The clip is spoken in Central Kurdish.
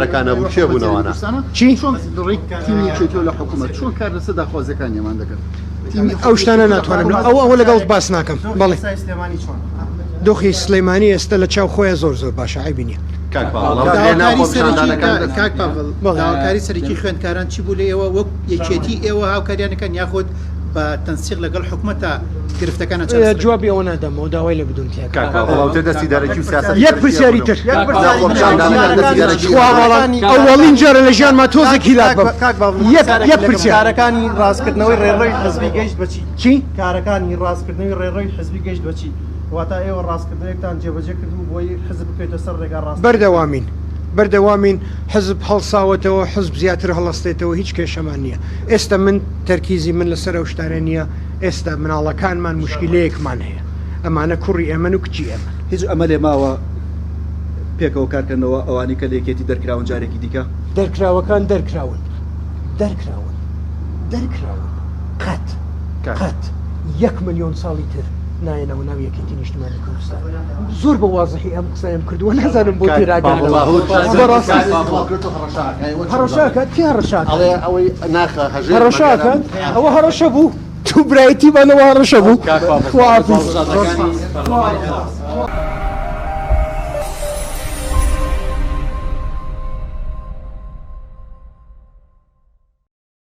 ڕێکانە بوو شێ بوونەوەە چی چۆن تیمی چێتۆ لە حکوومەت چۆن کار لەسەر داخوازەکانیمان دەکەن ئەو شتانە ناتوانم ئەوە لەگەڵ باس ناکەم بەڵێ دۆخی سلەیمانی ئێستا لە چاو خۆیان زۆر باش عیبی نییە داواکاری سەرەکی خوێندکاران چی بوو لە ئێوە وەک یەکێتی ئێوە هاوکاریانەکەن یاخود بە تەنسیق لەگەڵ حکوومەتە گرفتەکانە جوابی ئەوە نادەمەوە داوای لە بدون یەک پرسیاری تر ئەوڵین جارە لە ژیانمان تۆزێک هیلات یەک پرسیارەکانی ڕاستکردنەوەی ڕێڕۆی حزبی گەیشت بەچی چی کارەکانی ڕاستکردنەوەی ڕێڕۆی حزبی گەیشت بەچی واتە ئێوە ڕاستکردنێکتان جێبەجێ کردن بۆی حزب بکەیتە سەر ڕێگا ڕاست بەردەوامین حزب هەڵساوەتەوە حزب زیاتر هەڵەستێتەوە هیچ کێشەمان نییە ئێستا من تەرکیزی من لەسەر ئەو شتارە نییە ئێستا مناڵەکانمان مشکلەیەکمان هەیە ئەمانە کوڕی ئێمن و کچی ئێمە هیچ ئەمەلێ ماوە پێکەوە کارکردنەوە ئەوانی کە لێکێتی دەرکراون جارێکی دیکە دەرکراوەکان دەرکراون قەت 1 ملیۆن ساڵی تر نایەنەوە ناو یەکێتی نیشتیمانی کوردستان زۆر بە وازحی ئەم قسەیم کردووە نازانم بۆ هەڕەشاکە کی هەڕەشاکە ئەوە هەڕەشە بوو تو برایەتی بەنەوە هەڕەشە بوو